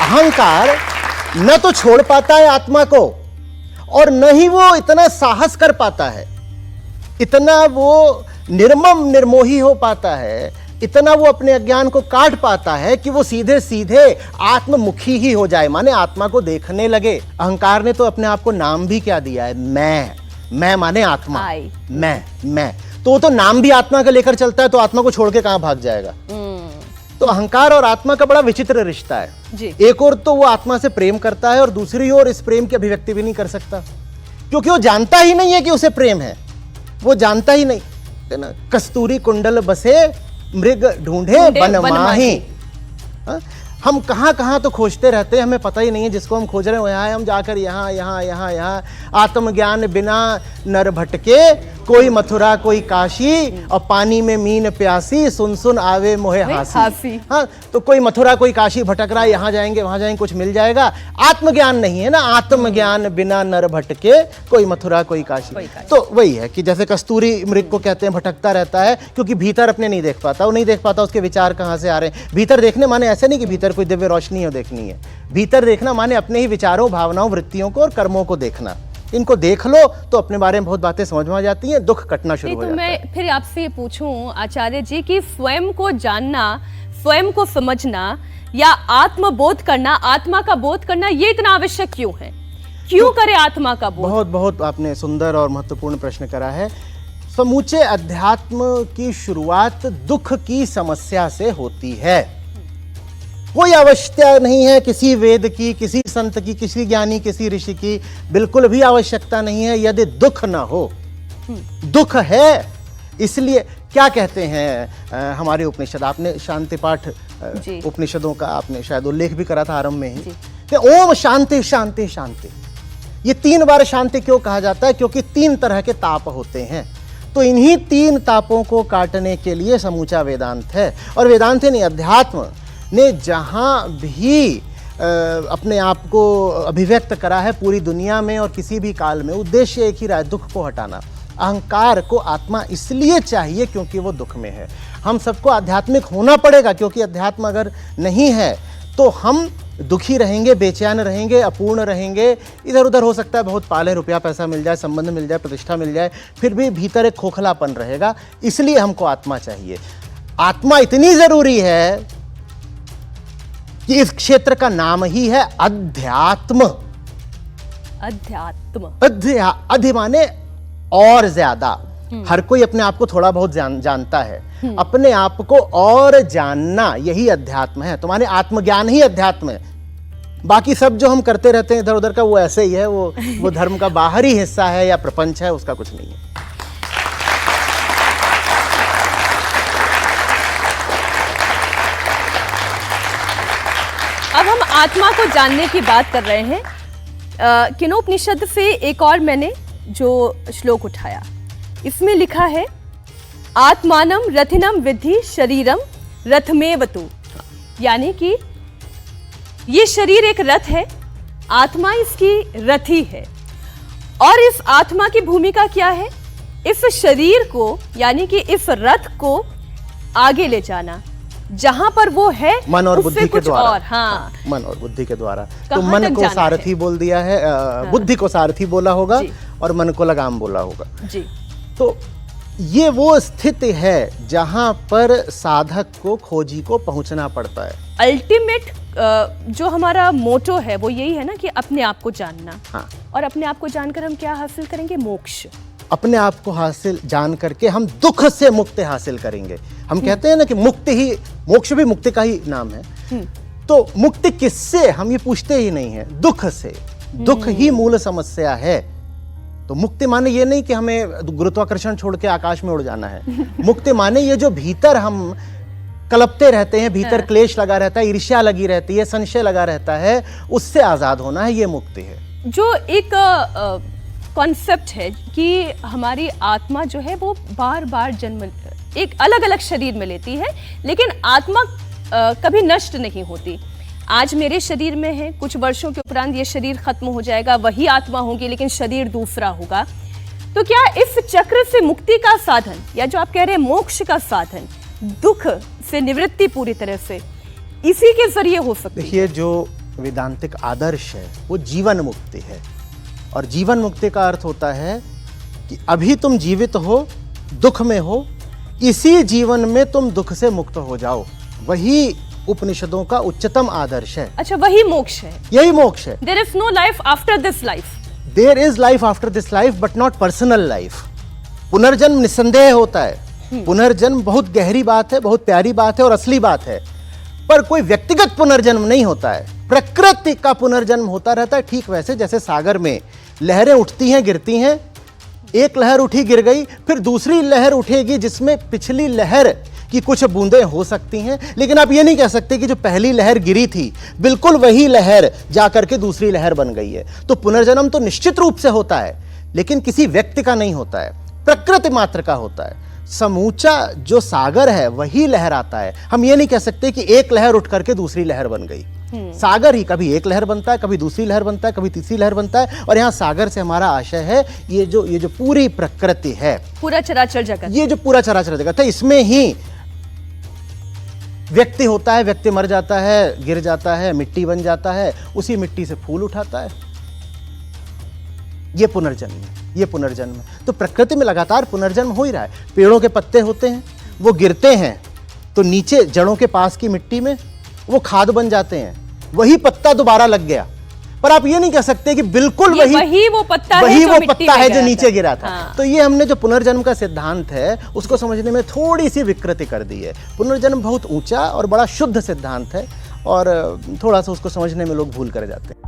अहंकार न तो छोड़ पाता है आत्मा को, और न ही वो इतना साहस कर पाता है, इतना वो निर्मम निर्मोही हो पाता है, इतना वो अपने अज्ञान को काट पाता है कि वो सीधे सीधे आत्ममुखी ही हो जाए, माने आत्मा को देखने लगे। अहंकार ने तो अपने आप को नाम भी क्या दिया है, मैं माने आत्मा, मैं तो वो तो नाम भी आत्मा का लेकर चलता है, तो आत्मा को छोड़ के कहां भाग जाएगा। तो अहंकार और आत्मा का बड़ा विचित्र रिश्ता है जी। एक ओर तो वो आत्मा से प्रेम करता है और दूसरी ओर इस प्रेम की अभिव्यक्ति भी नहीं कर सकता, क्योंकि वो जानता ही नहीं है कि उसे प्रेम है, वो जानता ही नहीं है ना। कस्तूरी कुंडल बसे मृग ढूंढे बनमाही। हम कहां कहां तो खोजते रहते हैं, हमें पता ही नहीं है जिसको हम खोज रहे हैं यहाँ है, हम जाकर यहाँ यहाँ यहाँ यहाँ। आत्मज्ञान बिना नर भटके, कोई मथुरा कोई काशी, और पानी में मीन प्यासी, सुन सुन आवे मोहे हासी। हाँ, तो कोई मथुरा कोई काशी भटक रहा है, यहाँ जाएंगे वहां जाएंगे, कुछ मिल जाएगा। आत्मज्ञान नहीं है ना, आत्मज्ञान बिना नर भटके, कोई मथुरा कोई काशी। तो वही है कि जैसे कस्तूरी मृग को कहते हैं भटकता रहता है, क्योंकि भीतर अपने नहीं देख पाता, वो नहीं देख पाता उसके विचार कहाँ से आ रहे हैं। भीतर देखने माने ऐसे नहीं कि भीतर कोई दिव्य रोशनी हो देखनी है, भीतर देखना माने अपने ही विचारों, भावनाओं, वृत्तियों को और कर्मों को देखना। इनको देख लो तो अपने बारे में बहुत बातें समझ में आ जाती हैं, दुख कटना शुरू हो जाता है। मैं फिर आपसे ये पूछूं आचार्य जी कि स्वयं को जानना, स्वयं को समझना या आत्मबोध करना, आत्मा का बोध करना, ये इतना आवश्यक क्यों है? क्यों करे आत्मा का बोध? बहुत बहुत आपने सुंदर और महत्वपूर्ण प्रश्न करा है। समूचे अध्यात्म की शुरुआत दुख की समस्या से होती है। कोई आवश्यकता नहीं है किसी वेद की, किसी संत की, किसी ज्ञानी, किसी ऋषि की, बिल्कुल भी आवश्यकता नहीं है यदि दुख ना हो। दुख है, इसलिए क्या कहते हैं हमारे उपनिषद, आपने शांति पाठ उपनिषदों का आपने शायद उल्लेख भी करा था आरंभ में ही कि ओम शांति शांति शांति। ये 3 बार शांति क्यों कहा जाता है? क्योंकि 3 तरह के ताप होते हैं, तो इन्हीं 3 तापों को काटने के लिए समूचा वेदांत है। और वेदांत नहीं, अध्यात्म ने जहाँ भी अपने आप को अभिव्यक्त करा है पूरी दुनिया में और किसी भी काल में, उद्देश्य एक ही रहा है, दुख को हटाना। अहंकार को आत्मा इसलिए चाहिए क्योंकि वो दुख में है। हम सबको आध्यात्मिक होना पड़ेगा, क्योंकि अध्यात्म अगर नहीं है तो हम दुखी रहेंगे, बेचैन रहेंगे, अपूर्ण रहेंगे। इधर उधर हो सकता है बहुत पाले, रुपया पैसा मिल जाए, संबंध मिल जाए, प्रतिष्ठा मिल जाए, फिर भी भीतर एक खोखलापन रहेगा। इसलिए हमको आत्मा चाहिए। आत्मा इतनी जरूरी है कि इस क्षेत्र का नाम ही है अध्यात्म। अध्यात्म, अधि माने और ज्यादा। हर कोई अपने आप को थोड़ा बहुत जानता है, अपने आप को और जानना यही अध्यात्म है। तुम्हारे आत्मज्ञान ही अध्यात्म है। बाकी सब जो हम करते रहते हैं इधर उधर का, वो ऐसे ही है, वो धर्म का बाहरी हिस्सा है या प्रपंच है, उसका कुछ नहीं है। अब हम आत्मा को जानने की बात कर रहे हैं। केनोपनिषद से एक और मैंने जो श्लोक उठाया, इसमें लिखा है आत्मानम रथिनम विद्धि शरीरम रथमेवतु, यानी कि ये शरीर एक रथ है, आत्मा इसकी रथी है। और इस आत्मा की भूमिका क्या है? इस शरीर को यानी कि इस रथ को आगे ले जाना, जहां पर वो है मन और बुद्धि के द्वारा। और हाँ, मन और बुद्धि के द्वारा। तो मन को सारथी बोल दिया है, बुद्धि को सारथी बोला होगा और मन को लगाम बोला होगा जी। तो ये वो स्थिति है जहां पर साधक को, खोजी को पहुंचना पड़ता है। अल्टीमेट जो हमारा मोटो है वो यही है ना कि अपने आप को जानना। हाँ। और अपने आप को जानकर हम क्या हासिल करेंगे? मोक्ष। अपने आप को हासिल जान करके हम दुख से मुक्ति हासिल करेंगे। हम कहते हैं ना कि मुक्ति ही, मोक्ष भी मुक्ति का ही नाम है। तो मुक्ति किससे, हम ये पूछते ही नहीं है, दुख से। दुख ही मूल समस्या है। तो मुक्ति माने ये नहीं कि हमें गुरुत्वाकर्षण छोड़ के आकाश में उड़ जाना है। मुक्ति माने ये जो भीतर हम कलपते रहते हैं, भीतर क्लेश लगा रहता है, ईर्ष्या लगी रहती है, संशय लगा रहता है, उससे आजाद होना है, ये मुक्ति है। जो एक कॉन्सेप्ट है कि हमारी आत्मा जो है वो बार बार जन्म एक अलग अलग शरीर में लेती है, लेकिन आत्मा कभी नष्ट नहीं होती। आज मेरे शरीर में है, कुछ वर्षों के उपरांत ये शरीर खत्म हो जाएगा, वही आत्मा होगी लेकिन शरीर दूसरा होगा। तो क्या इस चक्र से मुक्ति का साधन, या जो आप कह रहे हैं मोक्ष का साधन, दुख से निवृत्ति पूरी तरह से इसी के जरिए हो सकती है? देखिए, जो वेदांतिक आदर्श है वो जीवन मुक्ति है। और जीवन मुक्ति का अर्थ होता है कि अभी तुम जीवित हो, दुख में हो, इसी जीवन में तुम दुख से मुक्त हो जाओ। वही उपनिषदों का उच्चतम आदर्श है। अच्छा, वही मोक्ष है, यही मोक्ष है। There is no life after this life. There is life after this life but not personal life. पुनर्जन्म निस्संदेह होता है। पुनर्जन्म बहुत गहरी बात है, बहुत प्यारी बात है और असली बात है, पर कोई व्यक्तिगत पुनर्जन्म नहीं होता है। प्रकृति का पुनर्जन्म होता रहता है, ठीक वैसे जैसे सागर में लहरें उठती हैं, गिरती हैं। एक लहर उठी, गिर गई, फिर दूसरी लहर उठेगी जिसमें पिछली लहर की कुछ बूंदें हो सकती हैं, लेकिन आप ये नहीं कह सकते कि जो पहली लहर गिरी थी बिल्कुल वही लहर जाकर के दूसरी लहर बन गई है। तो पुनर्जन्म तो निश्चित रूप से होता है, लेकिन किसी व्यक्ति का नहीं होता है, प्रकृति मात्र का होता है। समूचा जो सागर है वही लहराता है। हम ये नहीं कह सकते कि एक लहर उठ करके दूसरी लहर बन गई। सागर ही कभी एक लहर बनता है, कभी दूसरी लहर बनता है, कभी तीसरी लहर बनता है। और यहाँ सागर से हमारा आशय है ये जो पूरी प्रकृति है, पूरा चराचर जगत, ये जो पूरा चराचर जगत है, इसमें ही व्यक्ति होता है, व्यक्ति मर जाता है, गिर जाता है, मिट्टी बन जाता है, उसी मिट्टी से फूल उठाता है। ये पुनर्जन्म है, ये पुनर्जन्म है। तो प्रकृति में लगातार पुनर्जन्म हो ही रहा है। पेड़ों के पत्ते होते हैं, वो गिरते हैं तो नीचे जड़ों के पास की मिट्टी में वो खाद बन जाते हैं, वही पत्ता दोबारा लग गया। पर आप ये नहीं कह सकते कि बिल्कुल वही वो पत्ता है जो नीचे गिरा था। हाँ। तो ये हमने जो पुनर्जन्म का सिद्धांत है उसको समझने में थोड़ी सी विकृति कर दी है। पुनर्जन्म बहुत ऊंचा और बड़ा शुद्ध सिद्धांत है और थोड़ा सा उसको समझने में लोग भूल कर जाते हैं।